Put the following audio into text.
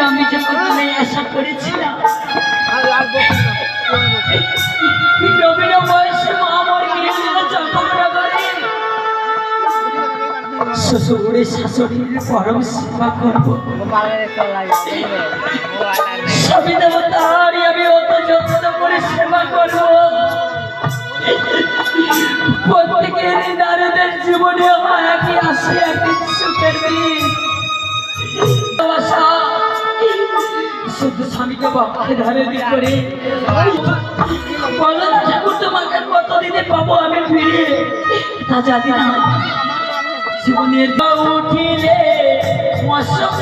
আমি যে প্রথমে আশা করেছিলাম নবীন বয়সে মা আমার গিয়েছিল চন্দ্রনগরে শ্বশুরের শাশুড়ির পরম সেবা করবো স্বামী দেবতারই আমি অত যত্ন করে সেবা করবো প্রত্যেকের নারীদের জীবনে হয় একই আসে একই সুখের দিন শুধু স্বামীকে বাবাকে ধরে দিন করে বলো ঠাকুর তোমাকে কতদিনে পাবো আমি ফিরে তা জানি না জীবনের উঠিলে মশক